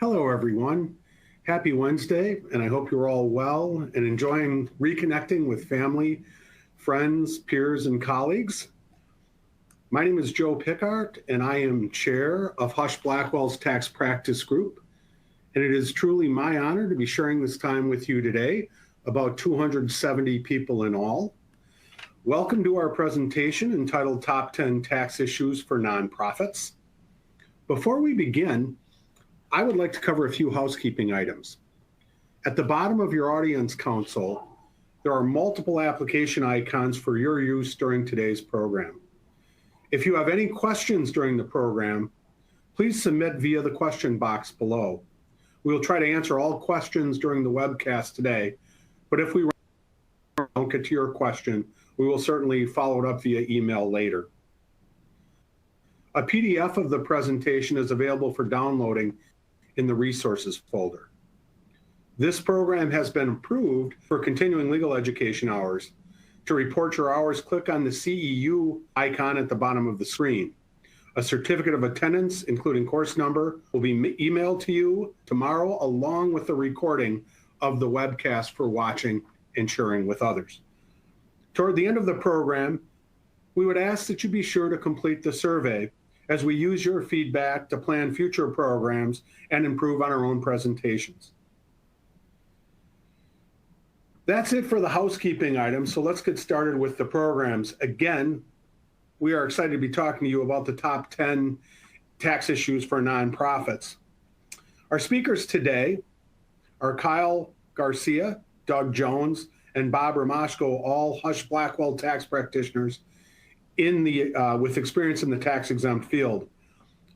Hello, everyone. Happy Wednesday, and I hope you're all well and enjoying reconnecting with family, friends, peers, and colleagues. My name is Joe Pickart, and I am chair of Husch Blackwell's Tax Practice Group. And it is truly my honor to be sharing this time with you today, about 270 people in all. Welcome to our presentation entitled Top-10 Tax Issues for Nonprofits. Before we begin, I would like to cover a few housekeeping items. At the bottom of your audience console, there are multiple application icons for your use during today's program. If you have any questions during the program, please submit via the question box below. We will try to answer all questions during the webcast today, but if we don't get to your question, we will certainly follow it up via email later. A PDF of the presentation is available for downloading in the resources folder. This program has been approved for continuing legal education hours. To report your hours, click on the CEU icon at the bottom of the screen. A certificate of attendance, including course number, will be emailed to you tomorrow, along with the recording of the webcast for watching and sharing with others. Toward the end of the program, we would ask that you be sure to complete the survey as we use your feedback to plan future programs and improve on our own presentations. That's it for the housekeeping items, so let's get started with the programs. Again, we are excited to be talking to you about the top 10 tax issues for nonprofits. Our speakers today are Kyle Garcia, Doug Jones, and Bob Romashko, all Husch Blackwell tax practitioners with experience in the tax-exempt field.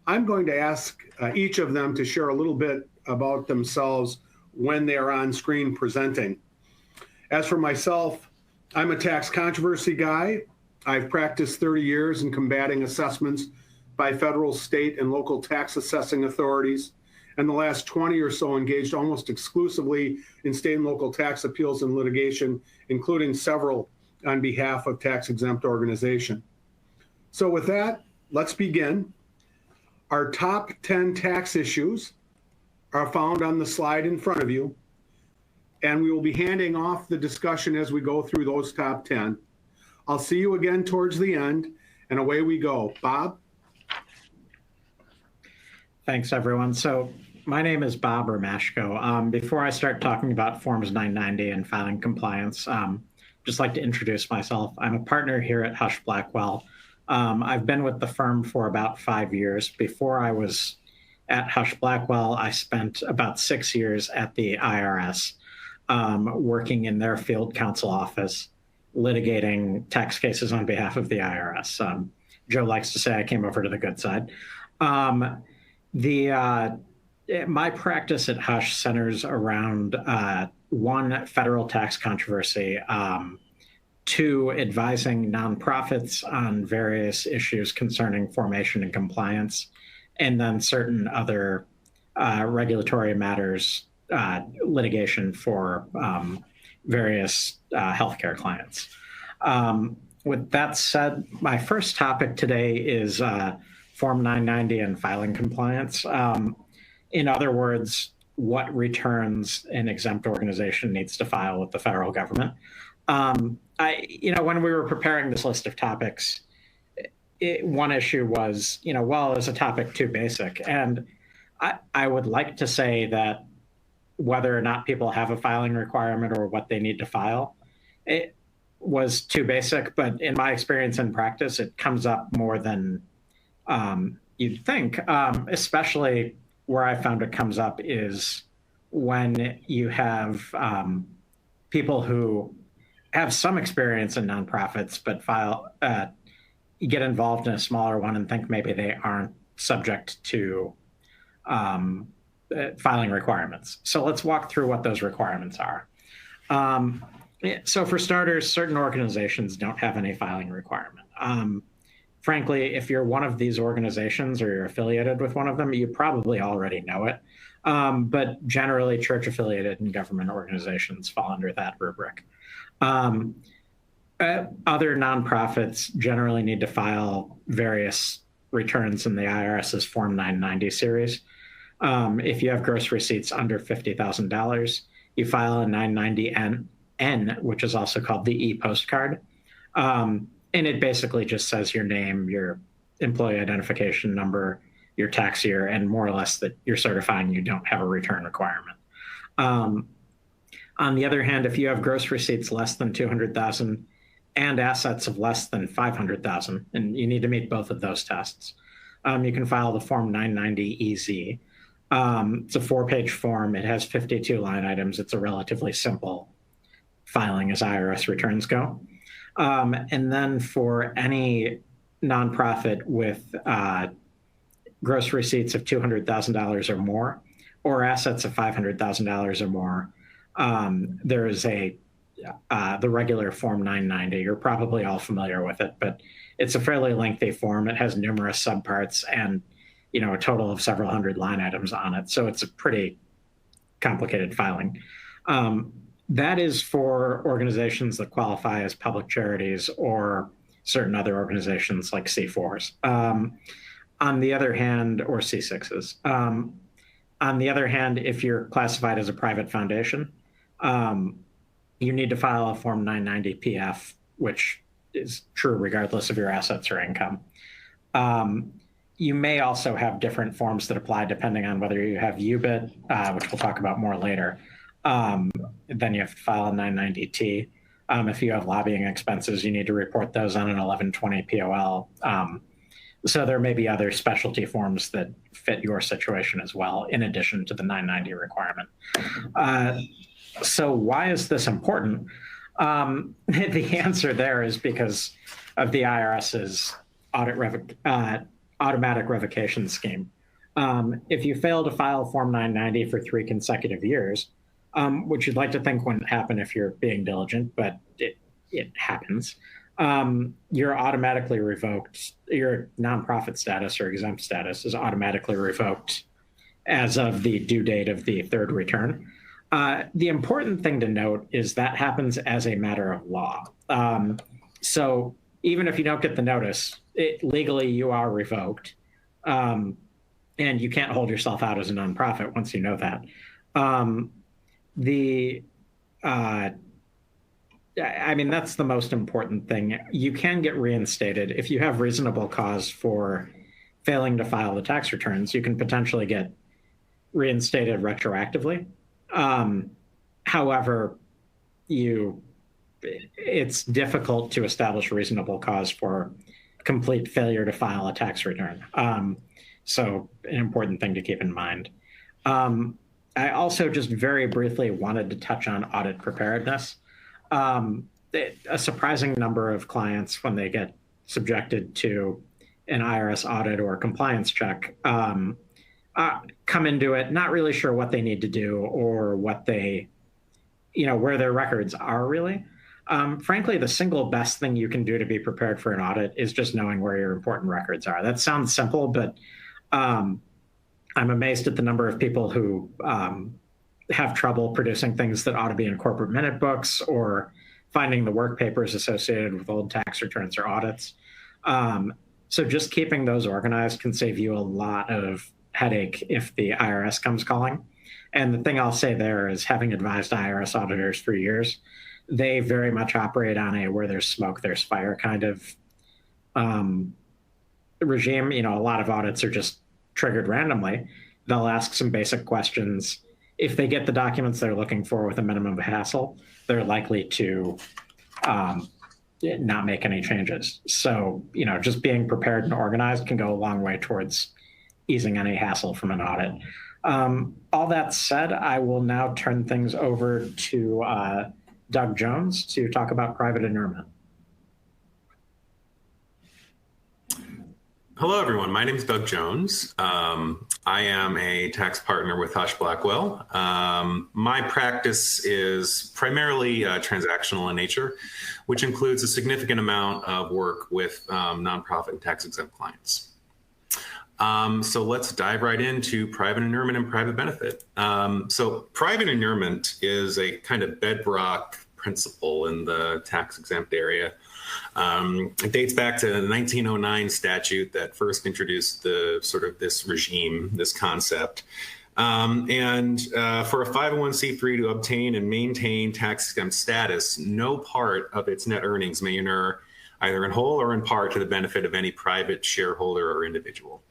I'm going to ask each of them to share a little bit about themselves when they are on screen presenting. As for myself, I'm a tax controversy guy. I've practiced 30 years in combating assessments by federal, state, and local tax assessing authorities, and the last 20 or so engaged almost exclusively in state and local tax appeals and litigation, including several on behalf of tax-exempt organizations. So with that, let's begin. Our top 10 tax issues are found on the slide in front of you, and we will be handing off the discussion as we go through those top 10. I'll see you again towards the end, and away we go. Bob? Thanks, everyone. So my name is Bob Romashko. Before I start talking about Forms 990 and filing compliance, just like to introduce myself. I'm a partner here at Husch Blackwell. I've been with the firm for about 5 years. Before I was at Husch Blackwell, I spent about 6 years at the IRS, working in their field counsel office, litigating tax cases on behalf of the IRS. Joe likes to say I came over to the good side. My practice at Husch centers around one, federal tax controversy, two, advising nonprofits on various issues concerning formation and compliance, and then certain other regulatory matters, litigation for various healthcare clients. With that said, my first topic today is Form 990 and filing compliance. In other words, what returns an exempt organization needs to file with the federal government. When we were preparing this list of topics, one issue was, well, is a topic too basic? And I would like to say that whether or not people have a filing requirement or what they need to file, it was too basic. But in my experience and practice, it comes up more than you'd think, especially where I found it comes up is when you have people who have some experience in nonprofits, but get involved in a smaller one and think maybe they aren't subject to filing requirements. So let's walk through what those requirements are. So for starters, certain organizations don't have any filing requirement. Frankly, if you're one of these organizations or you're affiliated with one of them, you probably already know it. But generally, church-affiliated and government organizations fall under that rubric. Other nonprofits generally need to file various returns in the IRS's Form 990 series. If you have gross receipts under $50,000, you file a 990N, which is also called the e-postcard. And it basically just says your name, your employee identification number, your tax year, and more or less that you're certifying you don't have a return requirement. On the other hand, if you have gross receipts less than $200,000 and assets of less than $500,000, and you need to meet both of those tests, you can file the Form 990EZ. It's a 4-page form. It has 52 line items. It's a relatively simple filing as IRS returns go. And then for any nonprofit with gross receipts of $200,000 or more, or assets of $500,000 or more, there is the regular Form 990. You're probably all familiar with it, but it's a fairly lengthy form. It has numerous subparts and a total of several hundred line items on it. So it's a pretty complicated filing. That is for organizations that qualify as public charities or certain other organizations like C4s. On the other hand, or C6s. On the other hand, if you're classified as a private foundation, you need to file a Form 990-PF, which is true regardless of your assets or income. You may also have different forms that apply depending on whether you have UBIT, which we'll talk about more later. Then you have to file a 990-T. If you have lobbying expenses, you need to report those on an 1120 POL. So there may be other specialty forms that fit your situation as well, in addition to the 990 requirement. So why is this important? The answer there is because of the IRS's automatic revocation scheme. If you fail to file Form 990 for 3 consecutive years, which you'd like to think wouldn't happen if you're being diligent, but it happens, you're automatically revoked. Your nonprofit status or exempt status is automatically revoked as of the due date of the 3rd return. The important thing to note is that happens as a matter of law. So even if you don't get the notice, legally you are revoked, and you can't hold yourself out as a nonprofit once you know that. That's the most important thing. You can get reinstated if you have reasonable cause for failing to file the tax returns. You can potentially get reinstated retroactively. However, it's difficult to establish reasonable cause for complete failure to file a tax return. So an important thing to keep in mind. I also just very briefly wanted to touch on audit preparedness. A surprising number of clients, when they get subjected to an IRS audit or a compliance check, come into it not really sure what they need to do or what they, where their records are really. Frankly, the single best thing you can do to be prepared for an audit is just knowing where your important records are. That sounds simple, but I'm amazed at the number of people who have trouble producing things that ought to be in corporate minute books or finding the work papers associated with old tax returns or audits. So just keeping those organized can save you a lot of headache if the IRS comes calling. And the thing I'll say there is, having advised IRS auditors for years, they very much operate on a where there's smoke, there's fire kind of regime. A lot of audits are just triggered randomly. They'll ask some basic questions. If they get the documents they're looking for with a minimum of hassle, they're likely to not make any changes. So, just being prepared and organized can go a long way towards easing any hassle from an audit. All that said, I will now turn things over to Doug Jones to talk about private inurement. Hello, everyone. My name is Doug Jones. I am a tax partner with Husch Blackwell. My practice is primarily transactional in nature, which includes a significant amount of work with nonprofit and tax-exempt clients. So let's dive right into private inurement and private benefit. So private inurement is a kind of bedrock principle in the tax-exempt area. It dates back to the 1909 statute that first introduced the sort of this regime, this concept. For a 501c3 to obtain and maintain tax-exempt status, no part of its net earnings may inure either in whole or in part to the benefit of any private shareholder or individual.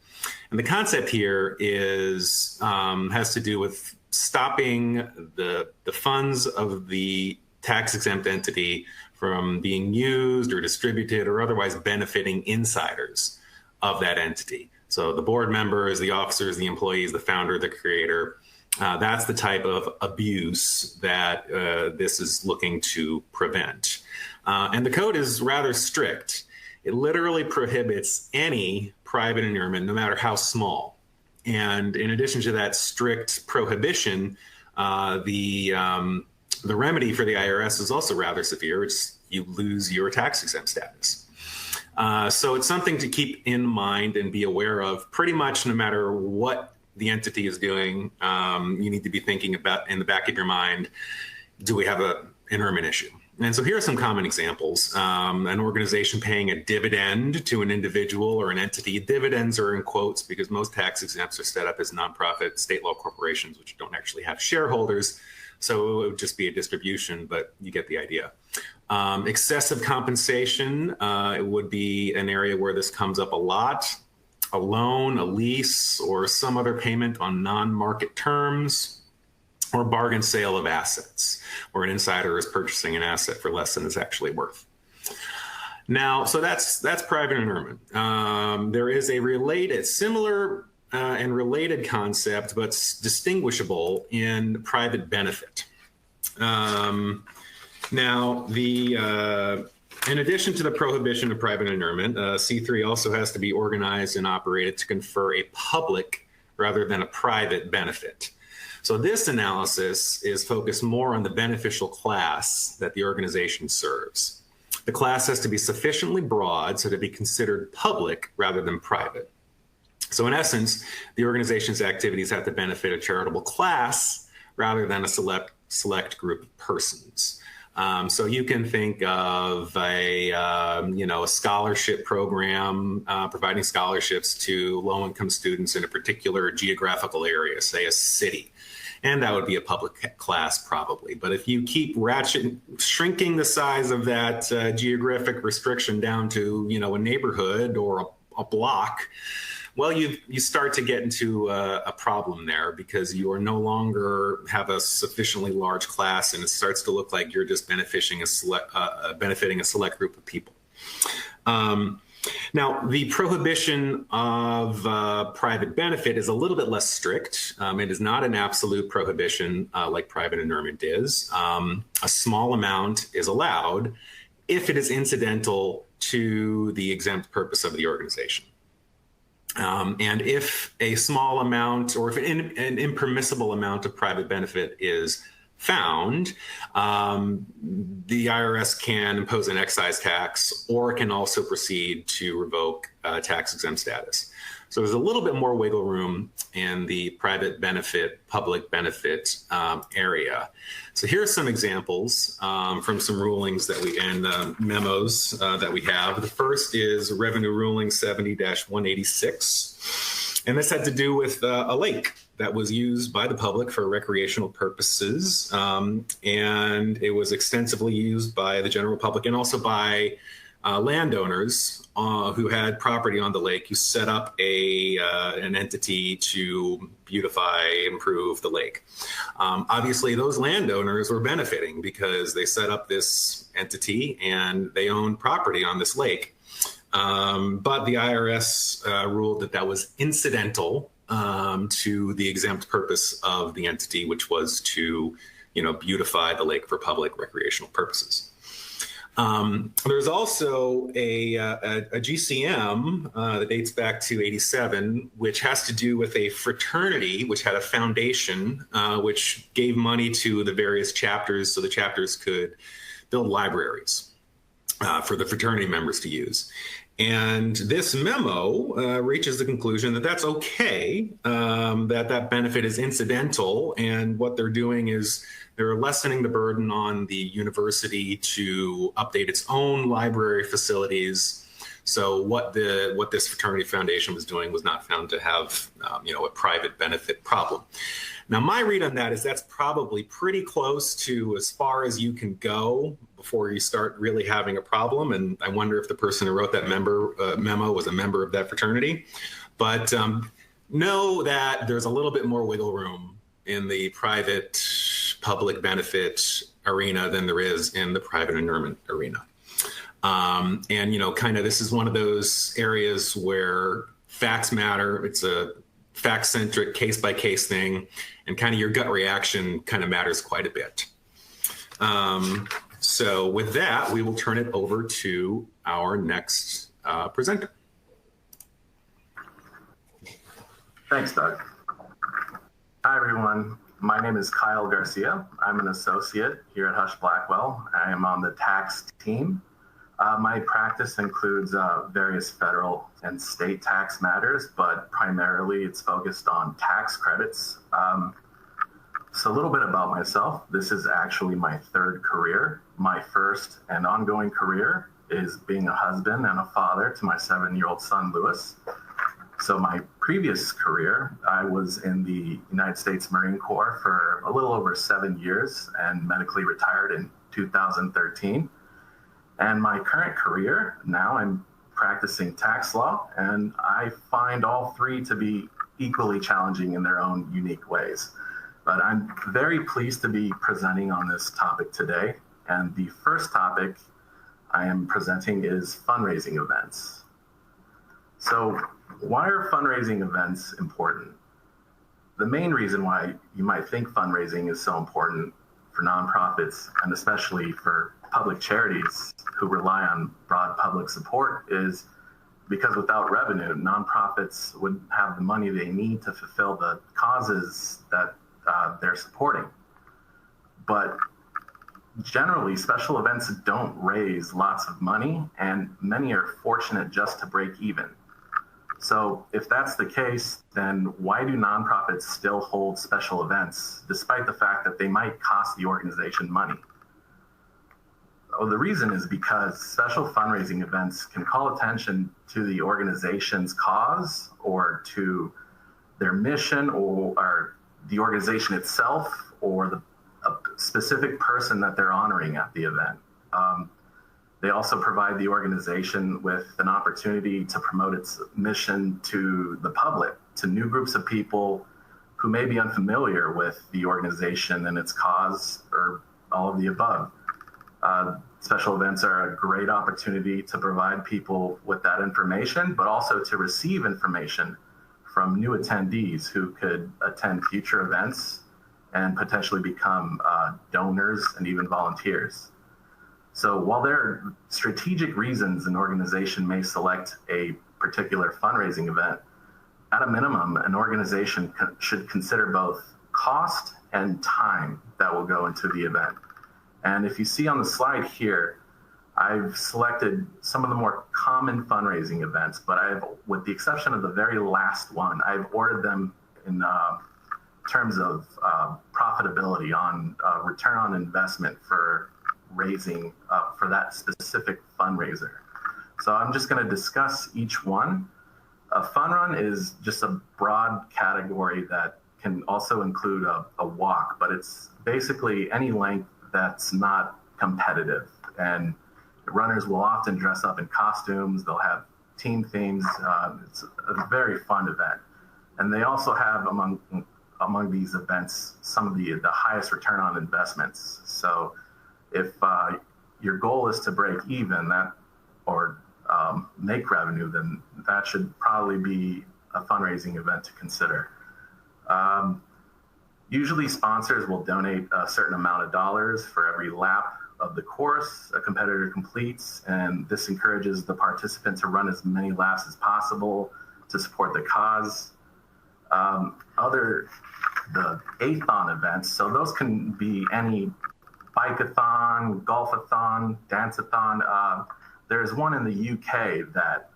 And the concept here is has to do with stopping the funds of the tax-exempt entity from being used or distributed or otherwise benefiting insiders of that entity. So the board members, the officers, the employees, the founder, the creator, that's the type of abuse that this is looking to prevent. And the code is rather strict. It literally prohibits any private inurement, no matter how small. And in addition to that strict prohibition, the remedy for the IRS is also rather severe. It's you lose your tax-exempt status. So it's something to keep in mind and be aware of pretty much no matter what the entity is doing. You need to be thinking about in the back of your mind, do we have an inurement issue? And so here are some common examples. An organization paying a dividend to an individual or an entity. Dividends are in quotes because most tax exempts are set up as nonprofit state law corporations, which don't actually have shareholders. So it would just be a distribution, but you get the idea. Excessive compensation, it would be an area where this comes up a lot. A loan, a lease, or some other payment on non-market terms, or bargain sale of assets, where an insider is purchasing an asset for less than it's actually worth. Now, so that's private inurement. There is a similar and related concept, but distinguishable in private benefit. Now, in addition to the prohibition of private inurement, C3 also has to be organized and operated to confer a public rather than a private benefit. So this analysis is focused more on the beneficial class that the organization serves. The class has to be sufficiently broad so to be considered public rather than private. So in essence, the organization's activities have to benefit a charitable class rather than a select group of persons. So you can think of a scholarship program providing scholarships to low-income students in a particular geographical area, say a city. And that would be a public class probably. But if you keep shrinking the size of that geographic restriction down to, a neighborhood or a block, well, you start to get into a problem there because you are no longer have a sufficiently large class, and it starts to look like you're just benefiting a select group of people. Now, the prohibition of private benefit is a little bit less strict. It is not an absolute prohibition like private inurement is. A small amount is allowed if it is incidental to the exempt purpose of the organization. And if a small amount or if an impermissible amount of private benefit is found, the IRS can impose an excise tax or can also proceed to revoke tax-exempt status. So there's a little bit more wiggle room in the private benefit, public benefit area. So here are some examples from some rulings and memos that we have. The first is Revenue Ruling 70-186. And this had to do with a lake that was used by the public for recreational purposes. And it was extensively used by the general public and also by landowners who had property on the lake, who set up an entity to beautify, improve the lake. Obviously, those landowners were benefiting because they set up this entity and they owned property on this lake. But the IRS ruled that was incidental to the exempt purpose of the entity, which was to, beautify the lake for public recreational purposes. There's also a GCM that dates back to '87, which has to do with a fraternity which had a foundation which gave money to the various chapters so the chapters could build libraries for the fraternity members to use. And this memo reaches the conclusion that that's okay, that benefit is incidental, and what they're doing is they're lessening the burden on the university to update its own library facilities. So what this fraternity foundation was doing was not found to have a private benefit problem. Now, my read on that is that's probably pretty close to as far as you can go before you start really having a problem. And I wonder if the person who wrote that memo was a member of that fraternity. But know that there's a little bit more wiggle room in the private public benefit arena than there is in the private inurement arena. And, kind of this is one of those areas where facts matter. It's a fact-centric, case-by-case thing, and kind of your gut reaction kind of matters quite a bit. So with that, we will turn it over to our next presenter. Thanks, Doug. Hi, everyone. My name is Kyle Garcia. I'm an associate here at Husch Blackwell. I am on the tax team. My practice includes various federal and state tax matters, but primarily it's focused on tax credits. So a little bit about myself. This is actually my third career. My first and ongoing career is being a husband and a father to my 7-year-old son, Lewis. So my previous career, I was in the United States Marine Corps for a little over 7 years and medically retired in 2013. And my current career, now I'm practicing tax law, and I find all three to be equally challenging in their own unique ways. But I'm very pleased to be presenting on this topic today. And the first topic I am presenting is fundraising events. So why are fundraising events important? The main reason why you might think fundraising is so important for nonprofits, and especially for public charities who rely on broad public support, is because without revenue, nonprofits wouldn't have the money they need to fulfill the causes that they're supporting. But generally, special events don't raise lots of money, and many are fortunate just to break even. So if that's the case, then why do nonprofits still hold special events, despite the fact that they might cost the organization money? Well, the reason is because special fundraising events can call attention to the organization's cause or to their mission or the organization itself or a specific person that they're honoring at the event. They also provide the organization with an opportunity to promote its mission to the public, to new groups of people who may be unfamiliar with the organization and its cause, or all of the above. Special events are a great opportunity to provide people with that information, but also to receive information from new attendees who could attend future events and potentially become donors and even volunteers. So while there are strategic reasons an organization may select a particular fundraising event, at a minimum, an organization should consider both cost and time that will go into the event. And if you see on the slide here, I've selected some of the more common fundraising events, but with the exception of the very last one, I've ordered them in terms of profitability on return on investment for raising for that specific fundraiser. So I'm just going to discuss each one. A fun run is just a broad category that can also include a walk, but it's basically any length that's not competitive. And runners will often dress up in costumes. They'll have team themes. It's a very fun event. And they also have among these events some of the highest return on investments. So if your goal is to break even or make revenue, then that should probably be a fundraising event to consider. Usually sponsors will donate a certain amount of dollars for every lap of the course a competitor completes, and this encourages the participant to run as many laps as possible to support the cause. The A-thon events, so those can be any bike-a-thon, golf-a-thon, dance-a-thon. There's one in the UK that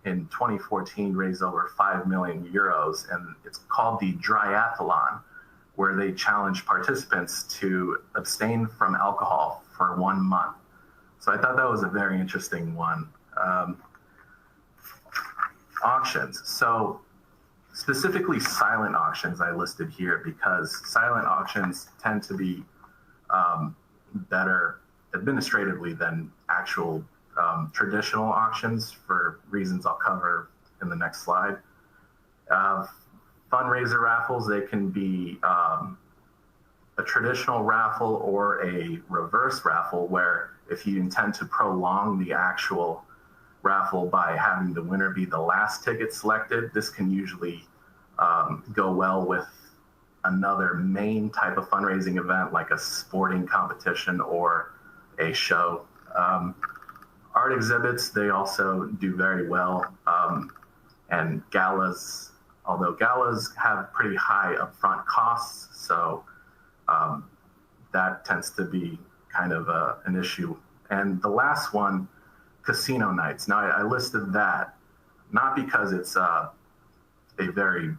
in 2014 raised over 5 million euros, and it's called the Dryathlon, where they challenge participants to abstain from alcohol for 1 month. So I thought that was a very interesting one. Auctions. So specifically silent auctions I listed here because silent auctions tend to be better administratively than actual traditional auctions for reasons I'll cover in the next slide. Fundraiser raffles, they can be a traditional raffle or a reverse raffle, where if you intend to prolong the actual raffle by having the winner be the last ticket selected, this can usually go well with another main type of fundraising event like a sporting competition or a show. Art exhibits, they also do very well. And galas, although galas have pretty high upfront costs, so that tends to be kind of an issue. And the last one, casino nights. Now, I listed that not because it's a very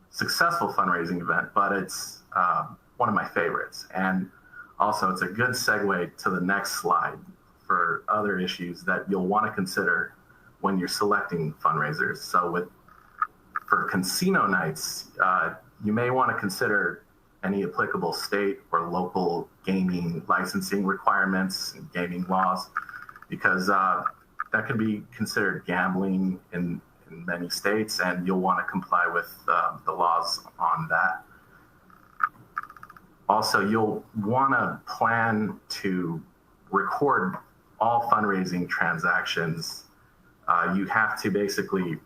successful fundraising event, but it's one of my favorites. And also, it's a good segue to the next slide for other issues that you'll want to consider when you're selecting fundraisers. So for casino nights, you may want to consider any applicable state or local gaming licensing requirements and gaming laws, because that can be considered gambling in many states, and you'll want to comply with the laws on that. Also, you'll want to plan to record all fundraising transactions. You have to basically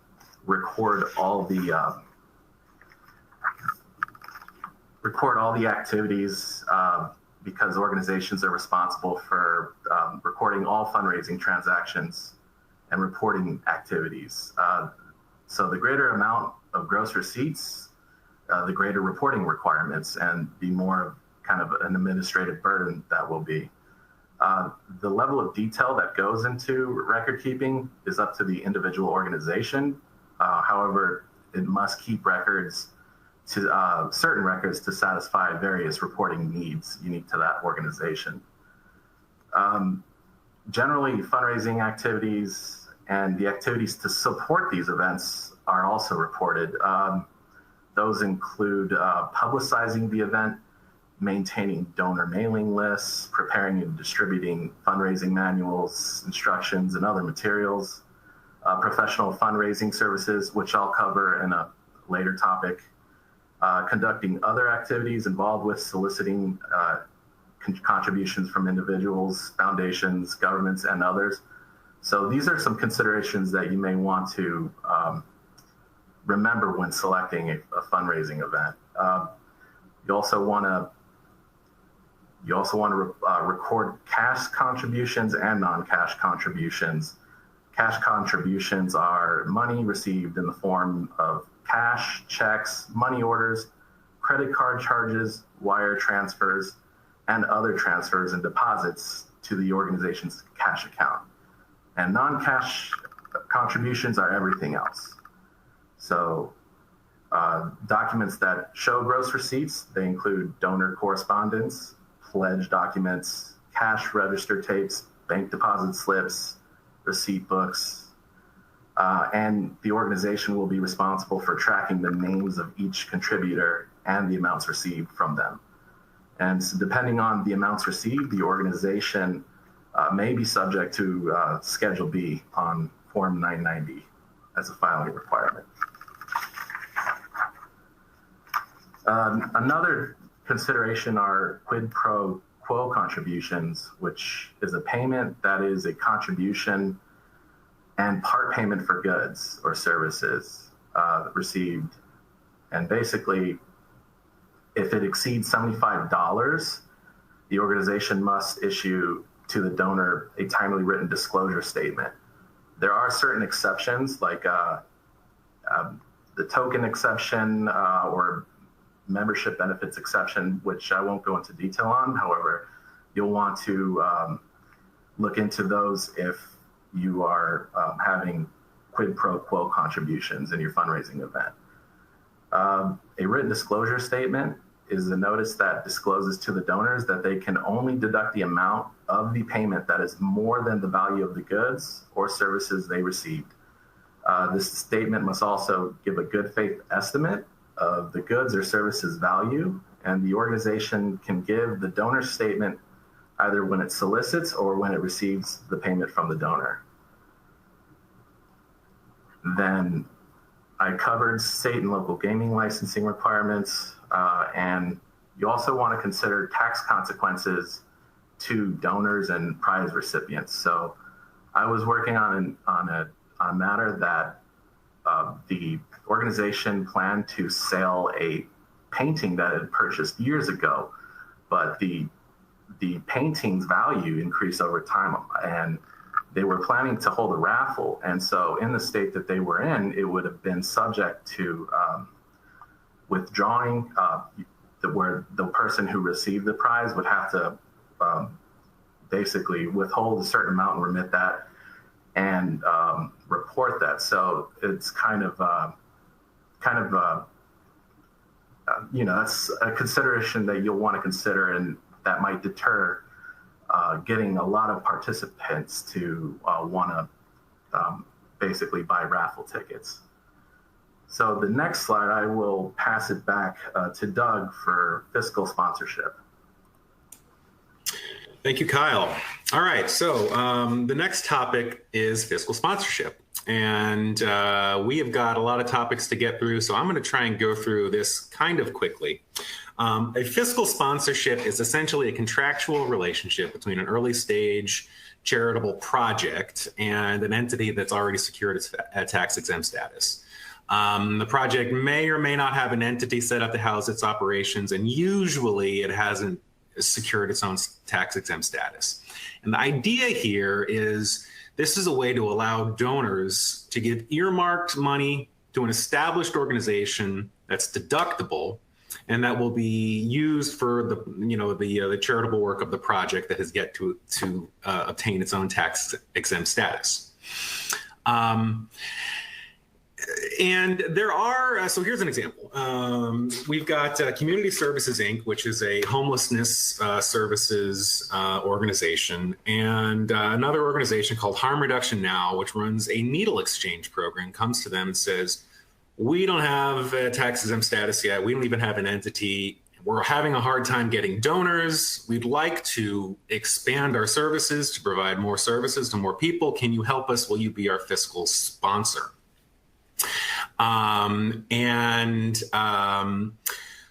record all the activities because organizations are responsible for recording all fundraising transactions and reporting activities. So the greater amount of gross receipts, the greater reporting requirements, and the more kind of an administrative burden that will be. The level of detail that goes into record keeping is up to the individual organization. However, it must keep records to certain records to satisfy various reporting needs unique to that organization. Generally, fundraising activities and the activities to support these events are also reported. Those include publicizing the event, maintaining donor mailing lists, preparing and distributing fundraising manuals, instructions, and other materials, professional fundraising services, which I'll cover in a later topic, conducting other activities involved with soliciting contributions from individuals, foundations, governments, and others. So these are some considerations that you may want to remember when selecting a fundraising event. You also want to record cash contributions and non-cash contributions. Cash contributions are money received in the form of cash, checks, money orders, credit card charges, wire transfers, and other transfers and deposits to the organization's cash account. And non-cash contributions are everything else. So documents that show gross receipts, they include donor correspondence, pledge documents, cash register tapes, bank deposit slips, receipt books, and the organization will be responsible for tracking the names of each contributor and the amounts received from them. And so depending on the amounts received, the organization may be subject to Schedule B on Form 990 as a filing requirement. Another consideration are quid pro quo contributions, which is a payment that is a contribution and part payment for goods or services received. And basically, if it exceeds $75, the organization must issue to the donor a timely written disclosure statement. There are certain exceptions, like the token exception or membership benefits exception, which I won't go into detail on. However, you'll want to look into those if you are having quid pro quo contributions in your fundraising event. A written disclosure statement is a notice that discloses to the donors that they can only deduct the amount of the payment that is more than the value of the goods or services they received. This statement must also give a good faith estimate of the goods or services value, and the organization can give the donor statement either when it solicits or when it receives the payment from the donor. Then I covered state and local gaming licensing requirements, and you also want to consider tax consequences to donors and prize recipients. So I was working on a matter that the organization planned to sell a painting that it had purchased years ago, but the painting's value increased over time, and they were planning to hold a raffle. And so in the state that they were in, it would have been subject to withdrawing, where the person who received the prize would have to basically withhold a certain amount and remit that and report that. So it's that's a consideration that you'll want to consider, and that might deter getting a lot of participants to want to basically buy raffle tickets. So the next slide, I will pass it back to Doug for fiscal sponsorship. Thank you, Kyle. All right, so the next topic is fiscal sponsorship. And we have got a lot of topics to get through, so I'm going to try and go through this kind of quickly. A fiscal sponsorship is essentially a contractual relationship between an early stage charitable project and an entity that's already secured its tax exempt status. The project may or may not have an entity set up to house its operations, and usually it hasn't secured its own tax exempt status. And the idea here is this is a way to allow donors to give earmarked money to an established organization that's deductible and that will be used for the charitable work of the project that has yet to obtain its own tax exempt status. And there are, so here's an example. We've got Community Services, Inc., which is a homelessness services organization, and another organization called Harm Reduction Now, which runs a needle exchange program, comes to them and says, we don't have a tax exempt status yet. We don't even have an entity. We're having a hard time getting donors. We'd like to expand our services to provide more services to more people. Can you help us? Will you be our fiscal sponsor?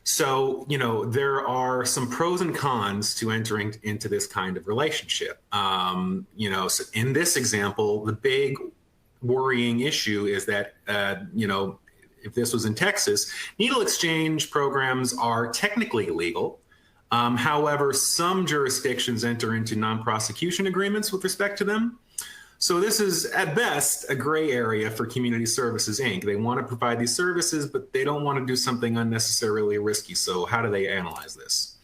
So, there are some pros and cons to entering into this kind of relationship. So in this example, the big worrying issue is that, if this was in Texas, needle exchange programs are technically illegal. However, some jurisdictions enter into non-prosecution agreements with respect to them. So this is, at best, a gray area for Community Services, Inc. They want to provide these services, but they don't want to do something unnecessarily risky. So how do they analyze this?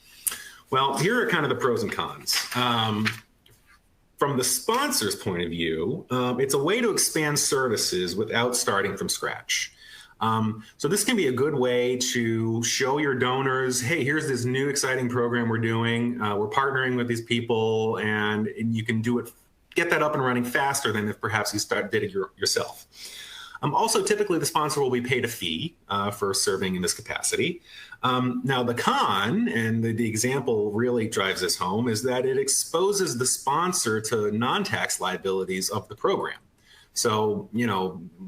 Well, here are kind of the pros and cons. From the sponsor's point of view, it's a way to expand services without starting from scratch. So this can be a good way to show your donors, hey, here's this new exciting program we're doing. We're partnering with these people, and you can do it, get that up and running faster than if perhaps you did it yourself. Also, typically the sponsor will be paid a fee for serving in this capacity. Now, the con, and the example really drives this home, is that it exposes the sponsor to non-tax liabilities of the program. So,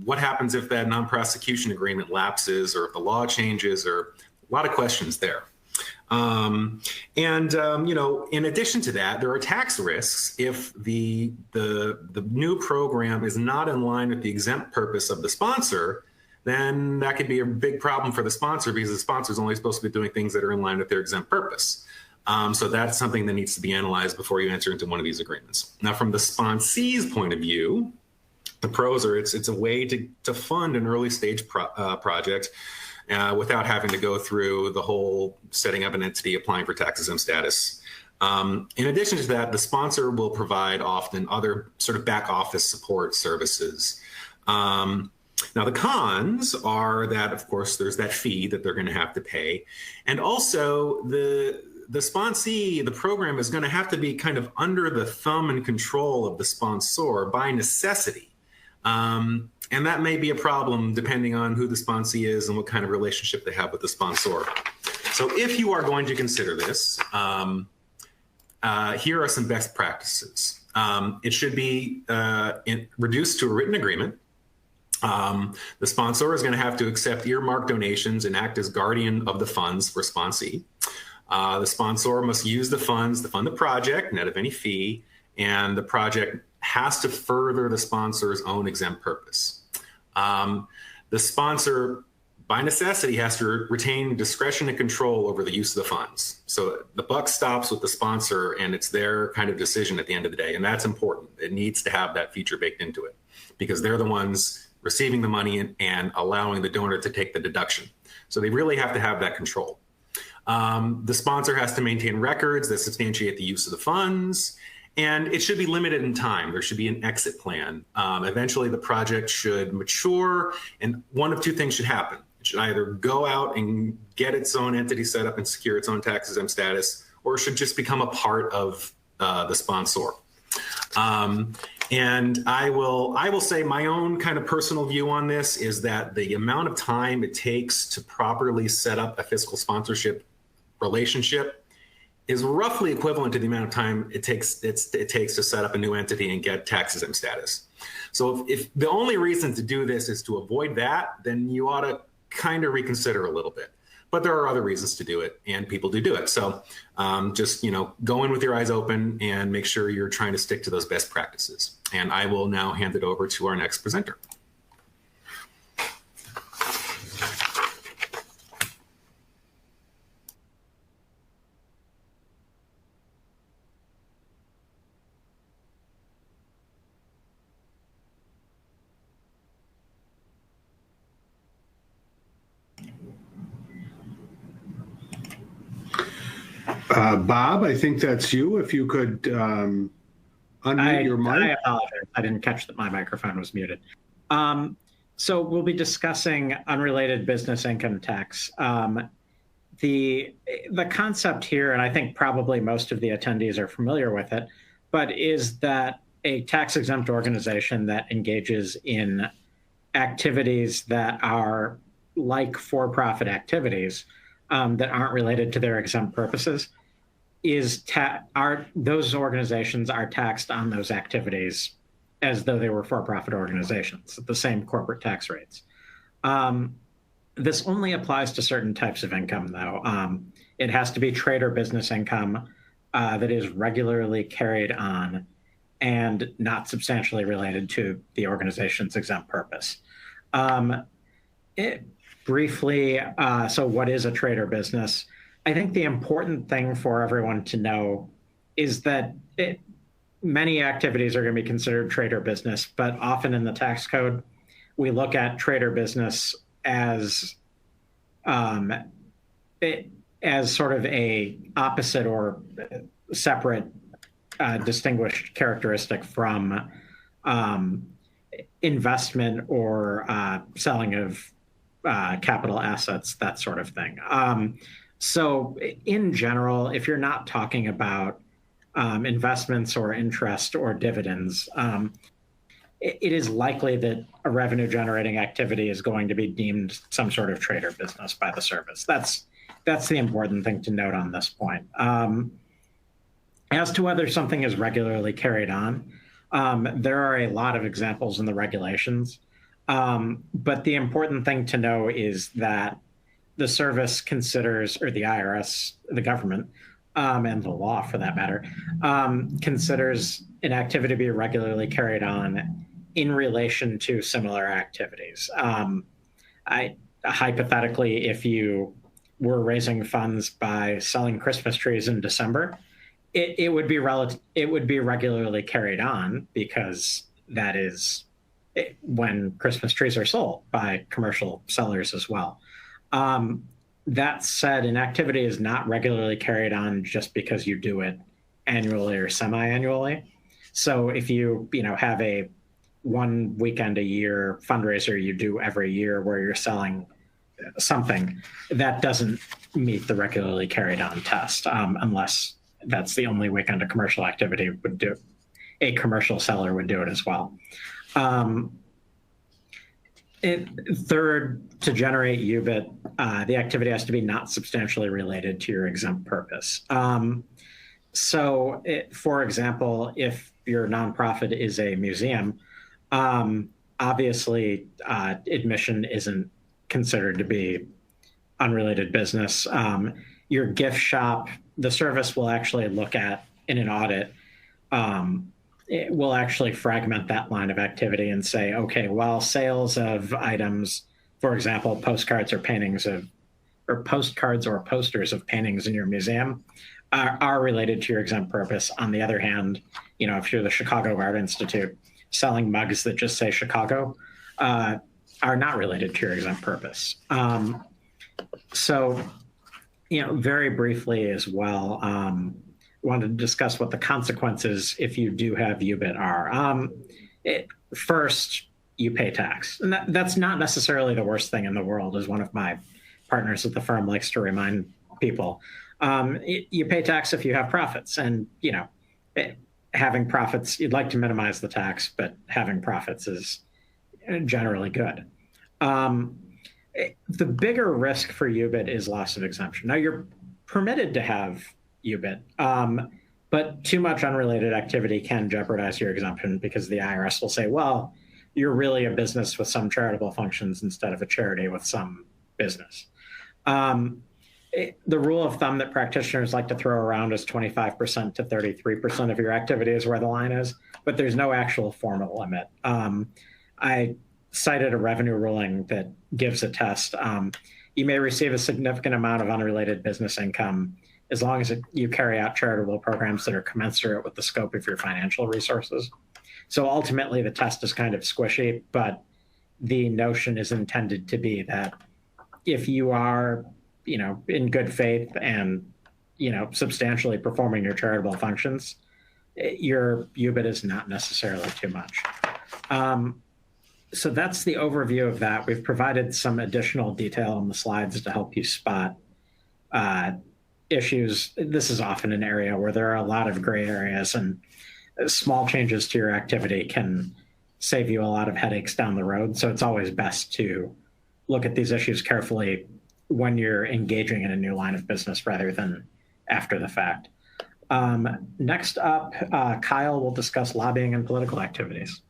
what happens if that non-prosecution agreement lapses, or if the law changes, or a lot of questions there. In addition to that, there are tax risks if the new program is not in line with the exempt purpose of the sponsor. Then that could be a big problem for the sponsor, because the sponsor is only supposed to be doing things that are in line with their exempt purpose. So that's something that needs to be analyzed before you enter into one of these agreements. Now, from the sponsee's point of view, the pros are it's a way to fund an early stage project without having to go through the whole setting up an entity, applying for tax exempt status. In addition to that, the sponsor will provide often other sort of back office support services. Now, the cons are that, of course, there's that fee that they're going to have to pay. And also the sponsee, the program is going to have to be kind of under the thumb and control of the sponsor by necessity. And that may be a problem depending on who the sponsee is and what kind of relationship they have with the sponsor. So if you are going to consider this, here are some best practices. It should be reduced to a written agreement. The sponsor is going to have to accept earmarked donations and act as guardian of the funds for sponsee. The sponsor must use the funds to fund the project, net of any fee, and the project has to further the sponsor's own exempt purpose. The sponsor, by necessity, has to retain discretion and control over the use of the funds. So the buck stops with the sponsor, and it's their kind of decision at the end of the day, and that's important. It needs to have that feature baked into it because they're the ones receiving the money and allowing the donor to take the deduction. So they really have to have that control. The sponsor has to maintain records that substantiate the use of the funds, and it should be limited in time. There should be an exit plan. Eventually, the project should mature, and one of two things should happen. It should either go out and get its own entity set up and secure its own tax-exempt status, or it should just become a part of the sponsor. And I will say my own kind of personal view on this is that the amount of time it takes to properly set up a fiscal sponsorship relationship is roughly equivalent to the amount of time it takes to set up a new entity and get tax-exempt status. So if the only reason to do this is to avoid that, then you ought to kind of reconsider a little bit. But there are other reasons to do it, and people do it. So just, go in with your eyes open and make sure you're trying to stick to those best practices. And I will now hand it over to our next presenter. Bob, I think that's you. If you could unmute your mic. I apologize. I didn't catch that my microphone was muted. So we'll be discussing unrelated business income tax. The concept here, and I think probably most of the attendees are familiar with it, but is that a tax-exempt organization that engages in activities that are like for-profit activities that aren't related to their exempt purposes those organizations are taxed on those activities as though they were for-profit organizations at the same corporate tax rates. This only applies to certain types of income, though. It has to be trade or business income that is regularly carried on and not substantially related to the organization's exempt purpose. Briefly, so what is a trade or business? I think the important thing for everyone to know is that many activities are going to be considered trade or business, but often in the tax code, we look at trade or business as sort of a opposite or separate distinguished characteristic from investment or selling of capital assets, that sort of thing. So in general, if you're not talking about investments or interest or dividends, it is likely that a revenue generating activity is going to be deemed some sort of trade or business by the service. That's the important thing to note on this point. As to whether something is regularly carried on, there are a lot of examples in the regulations. But the important thing to know is that the service considers, or the IRS, the government, and the law for that matter, considers an activity to be regularly carried on in relation to similar activities. Hypothetically, if you were raising funds by selling Christmas trees in December, it would be regularly carried on because that is when Christmas trees are sold by commercial sellers as well. That said, an activity is not regularly carried on just because you do it annually or semi-annually. So if you have a one weekend a year fundraiser you do every year where you're selling something, that doesn't meet the regularly carried on test, unless that's the only weekend a commercial activity would do. A commercial seller would do it as well. Third, to generate UBIT, the activity has to be not substantially related to your exempt purpose. For example, if your nonprofit is a museum, obviously admission isn't considered to be unrelated business. Your gift shop, the service will actually look at in an audit, it will actually fragment that line of activity and say, okay, well, sales of items, for example, postcards or posters of paintings in your museum are related to your exempt purpose. On the other hand, if you're the Chicago Art Institute, selling mugs that just say Chicago are not related to your exempt purpose. Very briefly as well, wanted to discuss what the consequences if you do have UBIT are. First, you pay tax. And that's not necessarily the worst thing in the world, as one of my partners at the firm likes to remind people. You pay tax if you have profits. And, having profits, you'd like to minimize the tax, but having profits is generally good. The bigger risk for UBIT is loss of exemption. Now, you're permitted to have UBIT, but too much unrelated activity can jeopardize your exemption because the IRS will say, well, you're really a business with some charitable functions instead of a charity with some business. The rule of thumb that practitioners like to throw around is 25% to 33% of your activity is where the line is, but there's no actual formal limit. I cited a revenue ruling that gives a test. You may receive a significant amount of unrelated business income as long as you carry out charitable programs that are commensurate with the scope of your financial resources. So ultimately, the test is kind of squishy, but the notion is intended to be that if you are, in good faith and, substantially performing your charitable functions, your UBIT is not necessarily too much. So that's the overview of that. We've provided some additional detail on the slides to help you spot issues. This is often an area where there are a lot of gray areas, and small changes to your activity can save you a lot of headaches down the road. So it's always best to look at these issues carefully when you're engaging in a new line of business rather than after the fact. Next up, Kyle will discuss lobbying and political activities.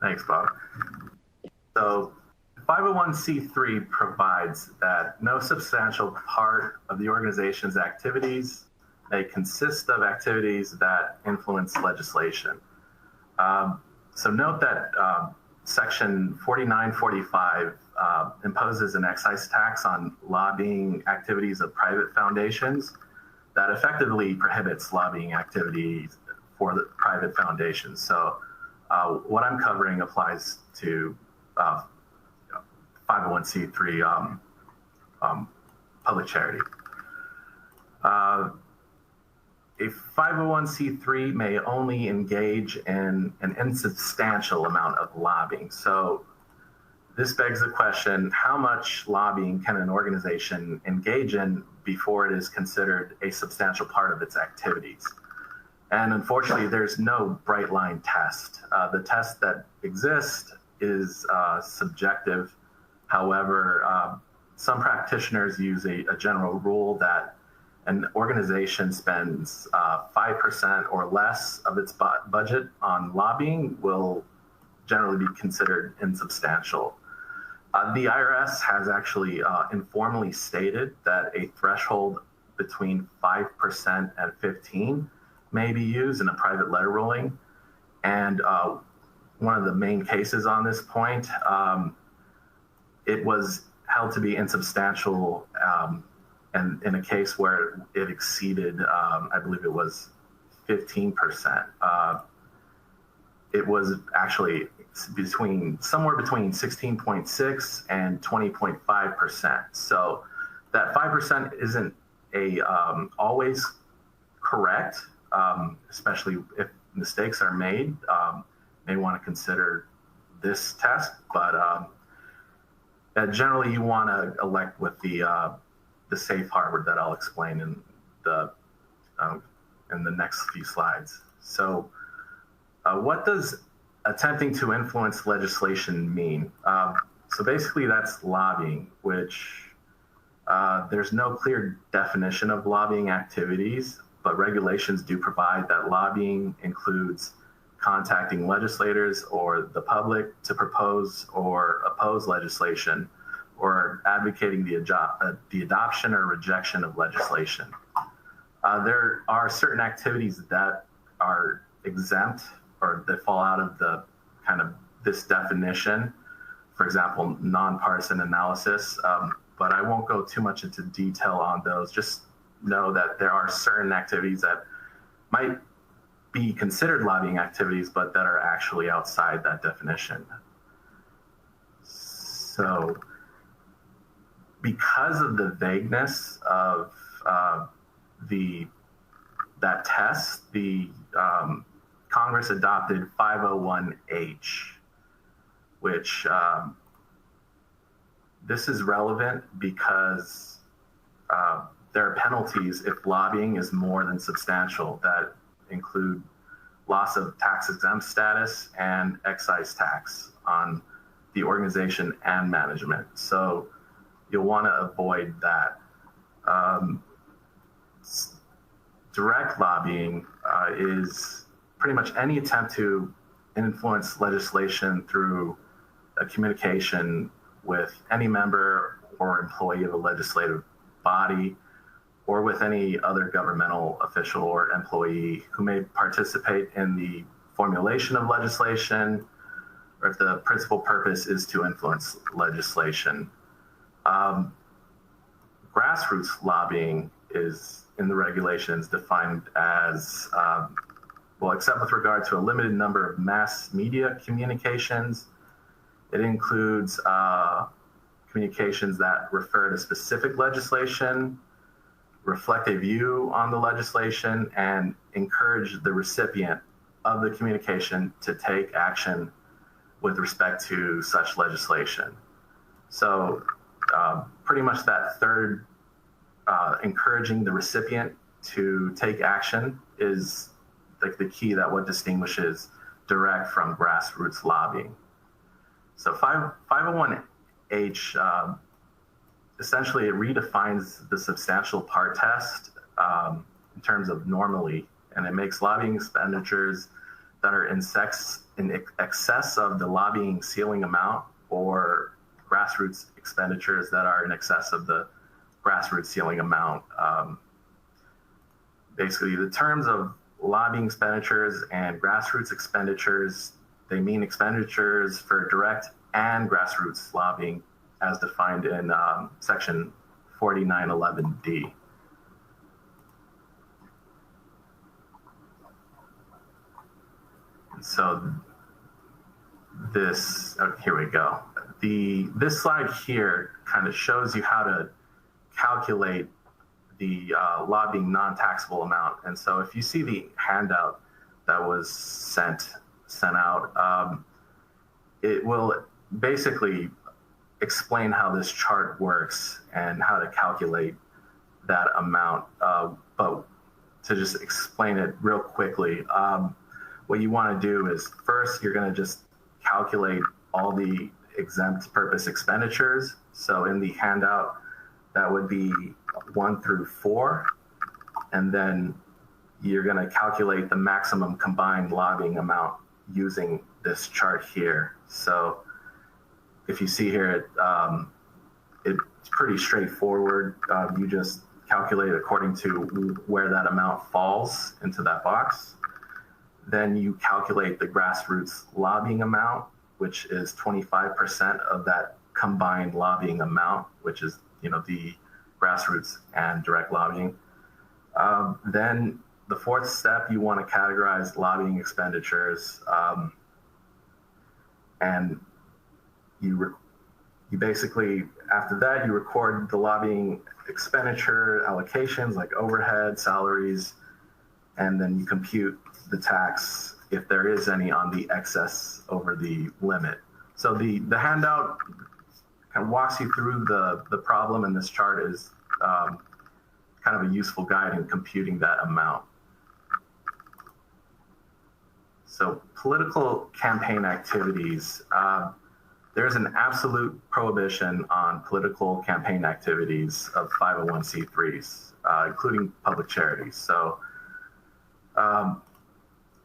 Thanks, Bob. So 501c3 provides that no substantial part of the organization's activities may consist of activities that influence legislation. So note that Section 4945 imposes an excise tax on lobbying activities of private foundations that effectively prohibits lobbying activities for the private foundations. So what I'm covering applies to 501c3 public charity. A 501c3 may only engage in an insubstantial amount of lobbying. So this begs the question, how much lobbying can an organization engage in before it is considered a substantial part of its activities? And unfortunately, there's no bright line test. The test that exists is subjective. However, some practitioners use a general rule that an organization spends 5% or less of its budget on lobbying will generally be considered insubstantial. The IRS has actually informally stated that a threshold between 5% and 15% may be used in a private letter ruling. And one of the main cases on this point, it was held to be insubstantial and in a case where it exceeded, I believe it was 15%. It was actually somewhere between 16.6 and 20.5%. So that 5% isn't always correct, especially if mistakes are made. May want to consider this test, but generally you want to elect with the safe harbor that I'll explain in the next few slides. So what does attempting to influence legislation mean? So basically that's lobbying, which there's no clear definition of lobbying activities, but regulations do provide that lobbying includes contacting legislators or the public to propose or oppose legislation, or advocating the adoption or rejection of legislation. There are certain activities that are exempt or that fall out of the kind of this definition. For example, nonpartisan analysis, but I won't go too much into detail on those. Just know that there are certain activities that might be considered lobbying activities, but that are actually outside that definition. So because of the vagueness of that test, the Congress adopted 501H, which this is relevant because there are penalties if lobbying is more than substantial that include loss of tax exempt status and excise tax on the organization and management. So you'll want to avoid that. Direct lobbying is pretty much any attempt to influence legislation through a communication with any member or employee of a legislative body, or with any other governmental official or employee who may participate in the formulation of legislation, or if the principal purpose is to influence legislation. Grassroots lobbying is in the regulations defined as, well, except with regard to a limited number of mass media communications. It includes communications that refer to specific legislation, reflect a view on the legislation, and encourage the recipient of the communication to take action with respect to such legislation. So pretty much that third, encouraging the recipient to take action, is like the key that what distinguishes direct from grassroots lobbying. So 501H, essentially it redefines the substantial part test in terms of normally, and it makes lobbying expenditures that are in excess of the lobbying ceiling amount, or grassroots expenditures that are in excess of the grassroots ceiling amount. Basically, the terms of lobbying expenditures and grassroots expenditures, they mean expenditures for direct and grassroots lobbying as defined in section 4911D. So this, here we go. This slide here kind of shows you how to calculate the lobbying non-taxable amount. And so if you see the handout that was sent out, it will basically explain how this chart works and how to calculate that amount. But to just explain it real quickly, what you want to do is first, you're going to just calculate all the exempt purpose expenditures. So in the handout, that would be 1 through 4. And then you're going to calculate the maximum combined lobbying amount using this chart here. So if you see here, it's pretty straightforward. You just calculate according to where that amount falls into that box. Then you calculate the grassroots lobbying amount, which is 25% of that combined lobbying amount, which is, the grassroots and direct lobbying. Then the fourth step, you want to categorize lobbying expenditures, and you You basically, after that, you record the lobbying expenditure allocations like overhead, salaries, and then you compute the tax if there is any on the excess over the limit. So the handout kind of walks you through the problem, and this chart is kind of a useful guide in computing that amount. So political campaign activities, there's an absolute prohibition on political campaign activities of 501c3s, including public charities. So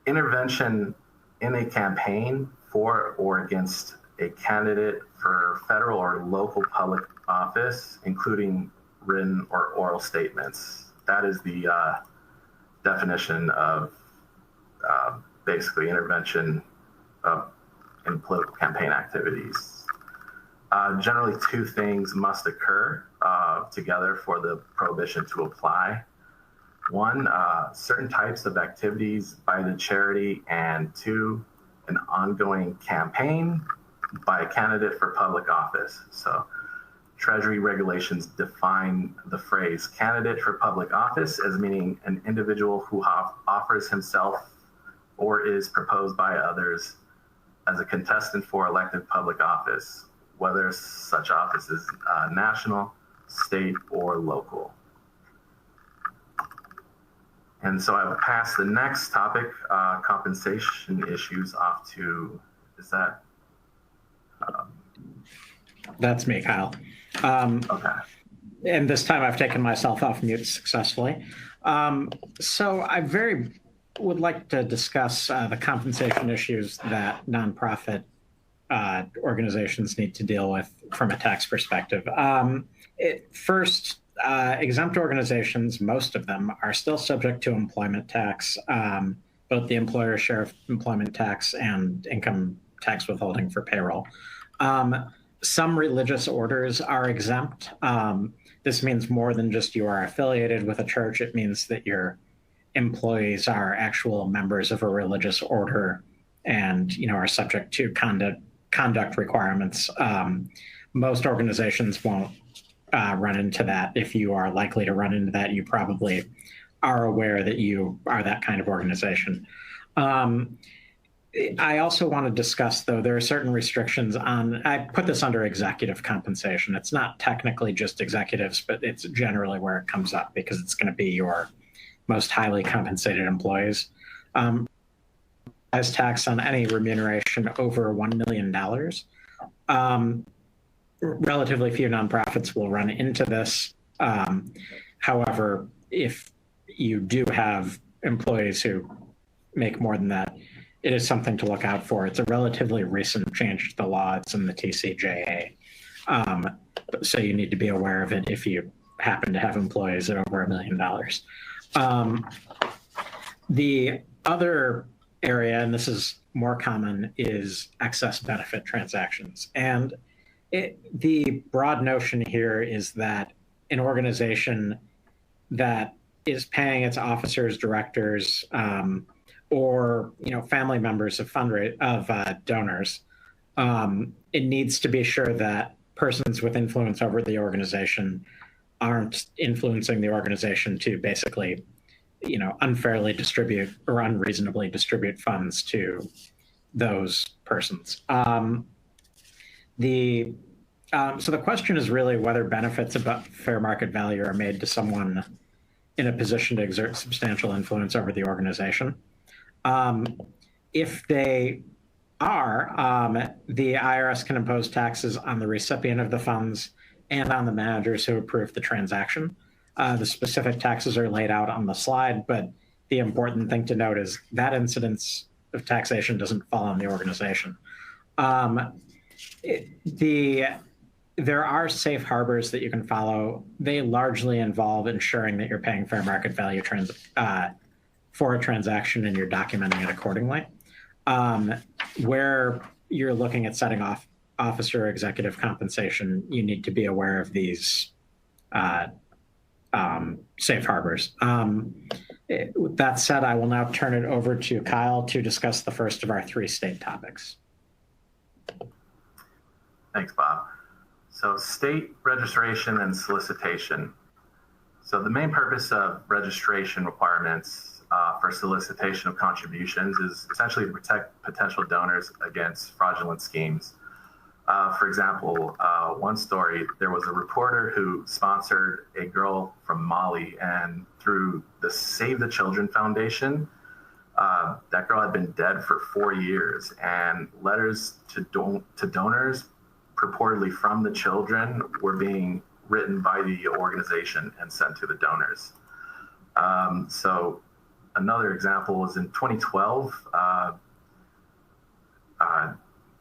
intervention in a campaign for or against a candidate for federal or local public office, including written or oral statements. That is the definition of basically intervention in political campaign activities. Generally, two things must occur together for the prohibition to apply. One, certain types of activities by the charity, and two, an ongoing campaign by a candidate for public office. So Treasury regulations define the phrase candidate for public office as meaning an individual who offers himself or is proposed by others as a contestant for elected public office, whether such office is national, state, or local. And so I will pass the next topic, compensation issues, off to, is that? That's me, Kyle. Okay. And this time I've taken myself off mute successfully. So I would like to discuss the compensation issues that nonprofit organizations need to deal with from a tax perspective. First, exempt organizations, most of them, are still subject to employment tax, both the employer's share of employment tax and income tax withholding for payroll. Some religious orders are exempt. This means more than just you are affiliated with a church. It means that your employees are actual members of a religious order and are subject to conduct requirements. Most organizations won't run into that. If you are likely to run into that, you probably are aware that you are that kind of organization. I also want to discuss, though, there are certain restrictions on, I put this under executive compensation. It's not technically just executives, but it's generally where it comes up because it's going to be your most highly compensated employees. As tax on any remuneration over $1 million. Relatively few nonprofits will run into this. However, if you do have employees who make more than that, it is something to look out for. It's a relatively recent change to the law. It's in the TCJA. So you need to be aware of it if you happen to have employees at over $1 million. The other area, and this is more common, is excess benefit transactions. And the broad notion here is that an organization that is paying its officers, directors, or family members of donors, it needs to be sure that persons with influence over the organization aren't influencing the organization to basically unfairly distribute or unreasonably distribute funds to those persons. So the question is really whether benefits above fair market value are made to someone in a position to exert substantial influence over the organization. If they are, the IRS can impose taxes on the recipient of the funds and on the managers who approve the transaction. The specific taxes are laid out on the slide, but the important thing to note is that incidence of taxation doesn't fall on the organization. There are safe harbors that you can follow. They largely involve ensuring that you're paying fair market value for a transaction and you're documenting it accordingly. Where you're looking at setting off officer executive compensation, you need to be aware of these safe harbors. With that said, I will now turn it over to Kyle to discuss the first of our 3 state topics. Thanks, Bob. So state registration and solicitation. So the main purpose of registration requirements for solicitation of contributions is essentially to protect potential donors against fraudulent schemes. For example, one story, there was a reporter who sponsored a girl from Mali, and through the Save the Children Foundation, that girl had been dead for 4 years, and letters to donors purportedly from the children were being written by the organization and sent to the donors. So another example was in 2012,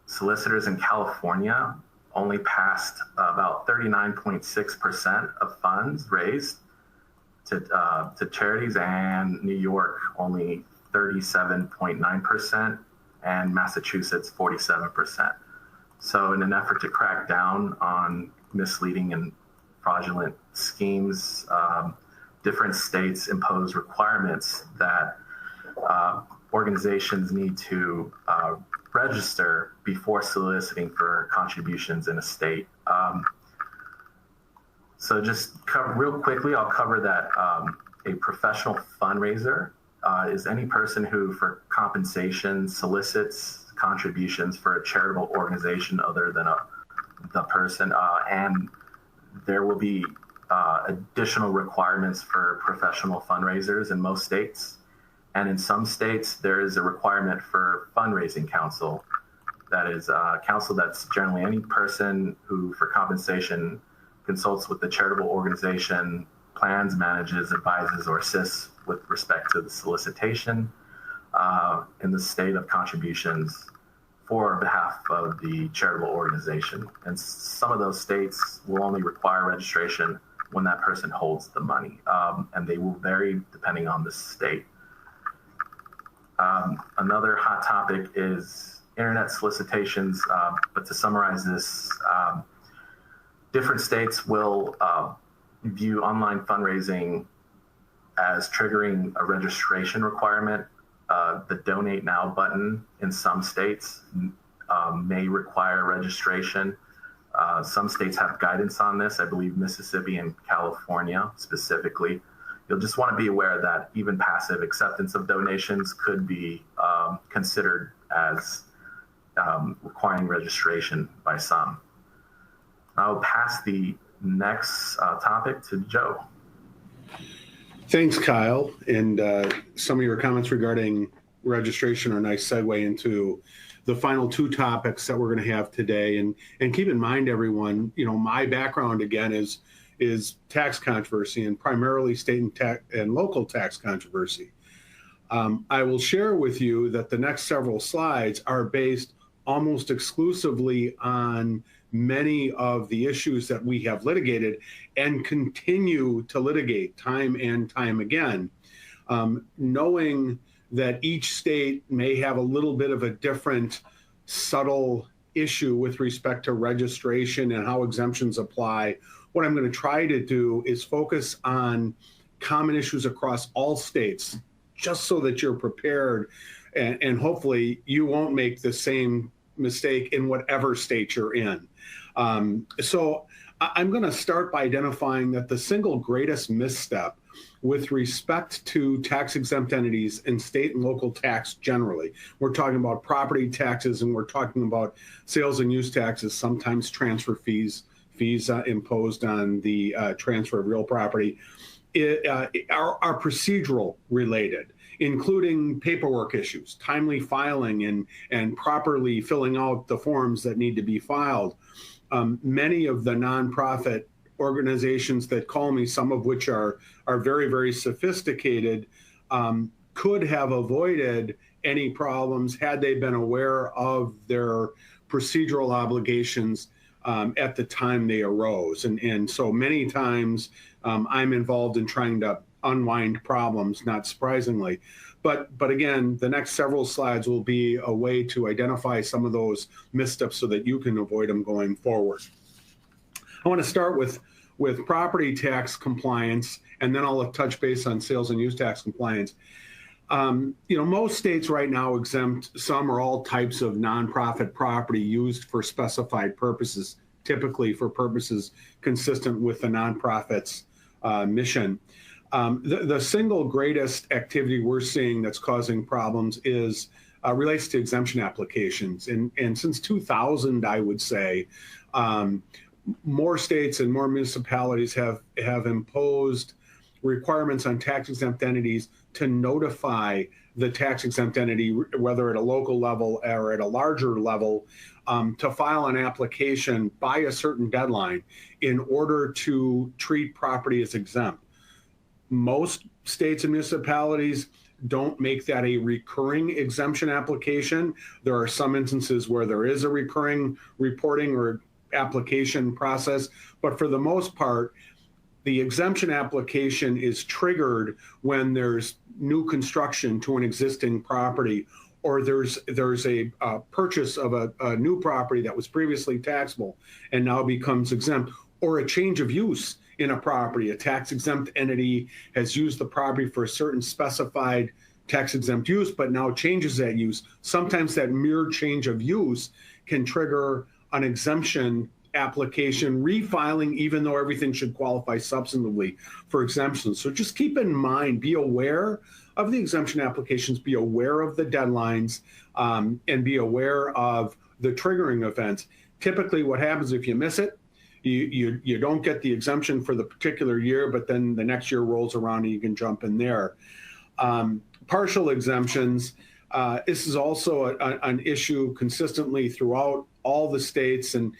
solicitors in California only passed about 39.6% of funds raised to charities, and New York only 37.9%, and Massachusetts 47%. So in an effort to crack down on misleading and fraudulent schemes, different states impose requirements that organizations need to register before soliciting for contributions in a state. So just real quickly, I'll cover that a professional fundraiser is any person who, for compensation, solicits contributions for a charitable organization other than the person, and there will be additional requirements for professional fundraisers in most states. And in some states, there is a requirement for fundraising counsel. That is counsel that's generally any person who, for compensation, consults with the charitable organization, plans, manages, advises, or assists with respect to the solicitation in the state of contributions for behalf of the charitable organization. And some of those states will only require registration when that person holds the money, and they will vary depending on the state. Another hot topic is internet solicitations, but to summarize this, different states will view online fundraising as triggering a registration requirement. The Donate Now button in some states may require registration. Some states have guidance on this. I believe Mississippi and California specifically. You'll just want to be aware that even passive acceptance of donations could be considered as requiring registration by some. I'll pass the next topic to Joe. Thanks, Kyle. And some of your comments regarding registration are a nice segue into the final two topics that we're going to have today. And keep in mind, everyone, my background again is tax controversy, and primarily state and local tax controversy. I will share with you that the next several slides are based almost exclusively on many of the issues that we have litigated and continue to litigate time and time again, knowing that each state may have a little bit of a different subtle issue with respect to registration and how exemptions apply. What I'm going to try to do is focus on common issues across all states, just so that you're prepared, and hopefully you won't make the same mistake in whatever state you're in. So I'm going to start by identifying that the single greatest misstep with respect to tax exempt entities and state and local tax generally, we're talking about property taxes, and we're talking about sales and use taxes, sometimes transfer fees imposed on the transfer of real property, are procedural related, including paperwork issues, timely filing and properly filling out the forms that need to be filed. Many of the nonprofit organizations that call me, some of which are very, very sophisticated, could have avoided any problems had they been aware of their procedural obligations at the time they arose. And so many times I'm involved in trying to unwind problems, not surprisingly. But again, the next several slides will be a way to identify some of those missteps so that you can avoid them going forward. I want to start with property tax compliance, and then I'll touch base on sales and use tax compliance. Most states right now exempt some or all types of nonprofit property used for specified purposes, typically for purposes consistent with the nonprofit's mission. The single greatest activity we're seeing that's causing problems is relates to exemption applications. And since 2000, I would say, more states and more municipalities have imposed requirements on tax-exempt entities to notify the tax-exempt entity, whether at a local level or at a larger level, to file an application by a certain deadline in order to treat property as exempt. Most states and municipalities don't make that a recurring exemption application. There are some instances where there is a recurring reporting or application process, but for the most part, the exemption application is triggered when there's new construction to an existing property, or there's a purchase of a new property that was previously taxable and now becomes exempt, or a change of use in a property. A tax-exempt entity has used the property for a certain specified tax-exempt use, but now changes that use. Sometimes that mere change of use can trigger an exemption application refiling, even though everything should qualify substantively for exemption. So just keep in mind, be aware of the exemption applications, be aware of the deadlines, and be aware of the triggering events. Typically what happens if you miss it, you don't get the exemption for the particular year, but then the next year rolls around and you can jump in there. Partial exemptions, this is also an issue consistently throughout all the states, and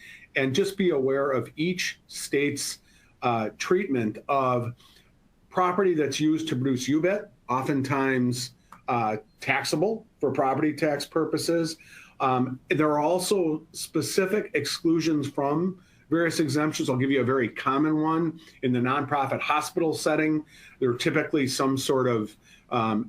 just be aware of each state's treatment of property that's used to produce UBIT, oftentimes taxable for property tax purposes. There are also specific exclusions from various exemptions. I'll give you a very common one. In the nonprofit hospital setting, there are typically some sort of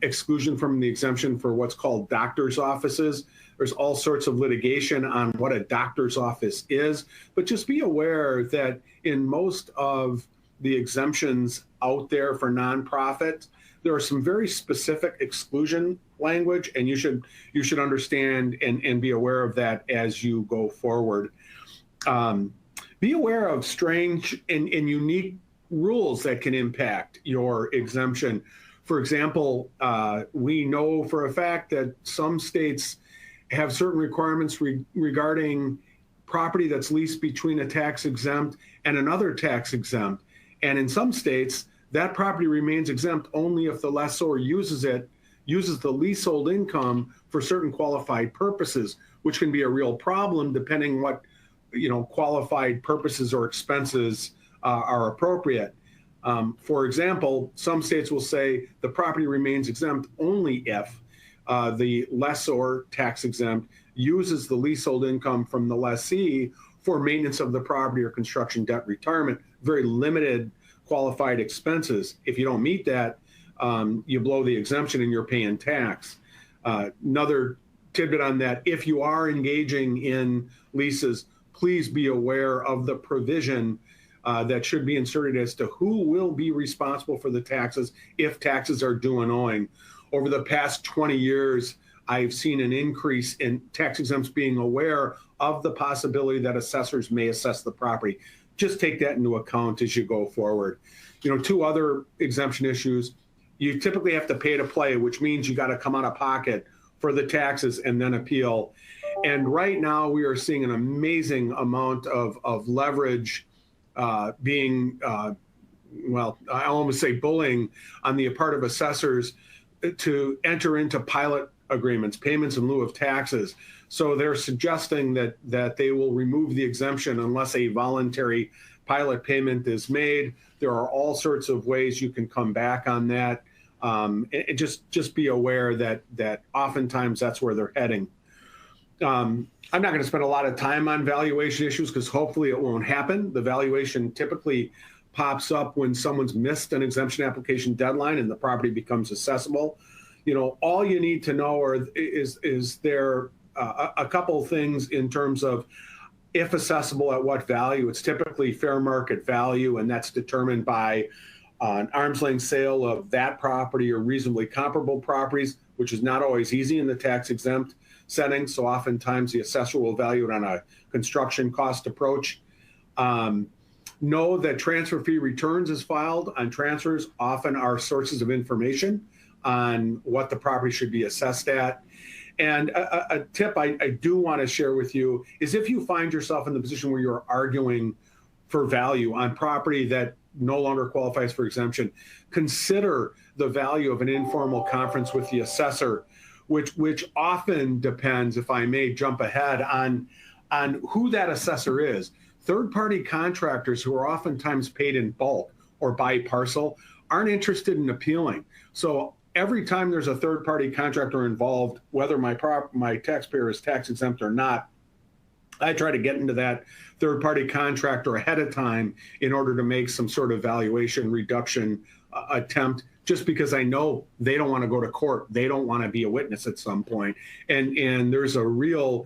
exclusion from the exemption for what's called doctor's offices. There's all sorts of litigation on what a doctor's office is, but just be aware that in most of the exemptions out there for nonprofit, there are some very specific exclusion language, and you should understand and be aware of that as you go forward. Be aware of strange and unique rules that can impact your exemption. For example, we know for a fact that some states have certain requirements regarding property that's leased between a tax exempt and another tax exempt. And in some states, that property remains exempt only if the lessor uses the leasehold income for certain qualified purposes, which can be a real problem depending what qualified purposes or expenses are appropriate. For example, some states will say the property remains exempt only if the lessor, tax exempt, uses the leasehold income from the lessee for maintenance of the property or construction debt retirement, very limited qualified expenses. If you don't meet that, you blow the exemption and you're paying tax. Another tidbit on that, if you are engaging in leases, please be aware of the provision that should be inserted as to who will be responsible for the taxes if taxes are due and owing. Over the past 20 years, I've seen an increase in tax exempts being aware of the possibility that assessors may assess the property. Just take that into account as you go forward. Two other exemption issues. You typically have to pay to play, which means you got to come out of pocket for the taxes and then appeal. And right now we are seeing an amazing amount of leverage being, I almost say bullying on the part of assessors to enter into pilot agreements, payments in lieu of taxes. So they're suggesting that they will remove the exemption unless a voluntary pilot payment is made. There are all sorts of ways you can come back on that. And just be aware that oftentimes that's where they're heading. I'm not going to spend a lot of time on valuation issues because hopefully it won't happen. The valuation typically pops up when someone's missed an exemption application deadline and the property becomes assessable. All you need to know is there a couple of things in terms of if assessable at what value. It's typically fair market value, and that's determined by an arm's length sale of that property or reasonably comparable properties, which is not always easy in the tax exempt setting. So oftentimes the assessor will value it on a construction cost approach. Know that transfer fee returns is filed on transfers often are sources of information on what the property should be assessed at. And a tip I do want to share with you is if you find yourself in the position where you're arguing for value on property that no longer qualifies for exemption, consider the value of an informal conference with the assessor, which often depends, if I may jump ahead, on who that assessor is. Third-party contractors who are oftentimes paid in bulk or by parcel aren't interested in appealing. So every time there's a third-party contractor involved, whether my taxpayer is tax exempt or not, I try to get into that third-party contractor ahead of time in order to make some sort of valuation reduction attempt, just because I know they don't want to go to court. They don't want to be a witness at some point. And there's a real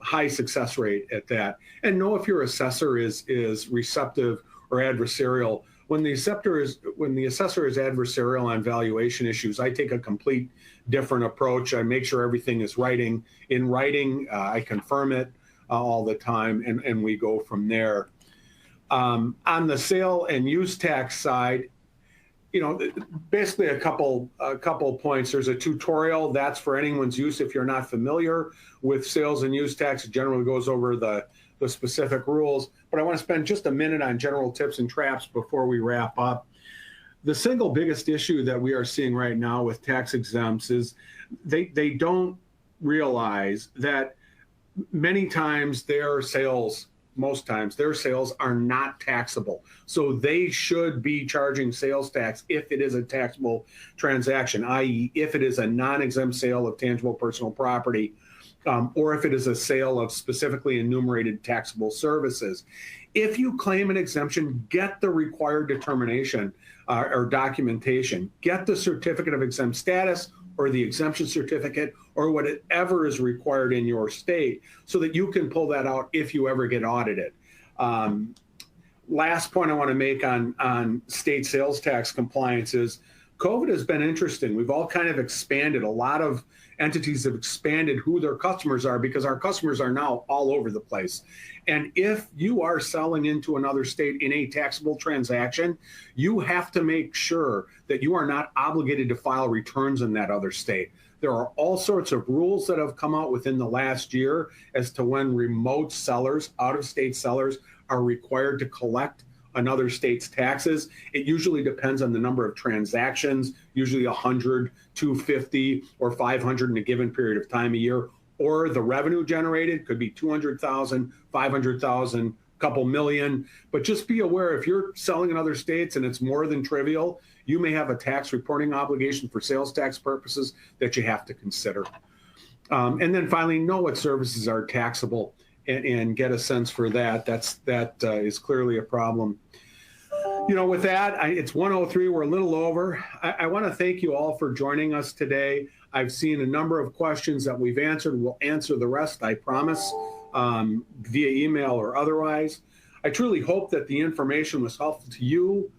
high success rate at that. And know if your assessor is receptive or adversarial. When the assessor is adversarial on valuation issues, I take a complete different approach. I make sure everything is in writing. I confirm it all the time, and we go from there. On the sale and use tax side, basically a couple points. There's a tutorial that's for anyone's use. If you're not familiar with sales and use tax, it generally goes over the specific rules. But I want to spend just a minute on general tips and traps before we wrap up. The single biggest issue that we are seeing right now with tax exempts is they don't realize that most times their sales are not taxable. So they should be charging sales tax if it is a taxable transaction, i.e. if it is a non-exempt sale of tangible personal property, or if it is a sale of specifically enumerated taxable services. If you claim an exemption, get the required determination or documentation, get the certificate of exempt status or the exemption certificate or whatever is required in your state so that you can pull that out if you ever get audited. Last point I want to make on state sales tax compliance is COVID has been interesting. We've all kind of expanded. A lot of entities have expanded who their customers are because our customers are now all over the place. And if you are selling into another state in a taxable transaction, you have to make sure that you are not obligated to file returns in that other state. There are all sorts of rules that have come out within the last year as to when remote sellers, out-of-state sellers, are required to collect another state's taxes. It usually depends on the number of transactions, usually 100, 250, or 500 in a given period of time a year, or the revenue generated could be 200,000, 500,000, couple million. But just be aware, if you're selling in other states and it's more than trivial, you may have a tax reporting obligation for sales tax purposes that you have to consider. And then finally, know what services are taxable and get a sense for that. That is clearly a problem. With that, it's 1:03. We're a little over. I want to thank you all for joining us today. I've seen a number of questions that we've answered. We'll answer the rest, I promise, via email or otherwise. I truly hope that the information was helpful to you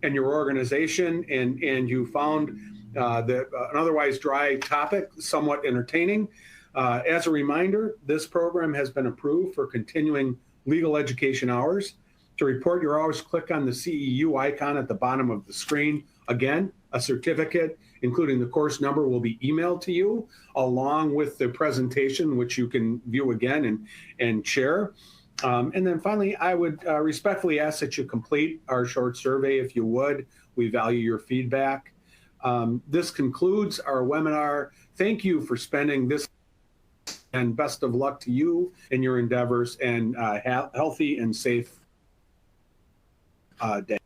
and your organization, and you found an otherwise dry topic somewhat entertaining. As a reminder, this program has been approved for continuing legal education hours. To report your hours, click on the CEU icon at the bottom of the screen. Again, a certificate, including the course number, will be emailed to you along with the presentation, which you can view again and share. And then finally, I would respectfully ask that you complete our short survey if you would. We value your feedback. This concludes our webinar. Thank you for spending this, and best of luck to you in your endeavors, and healthy and safe day.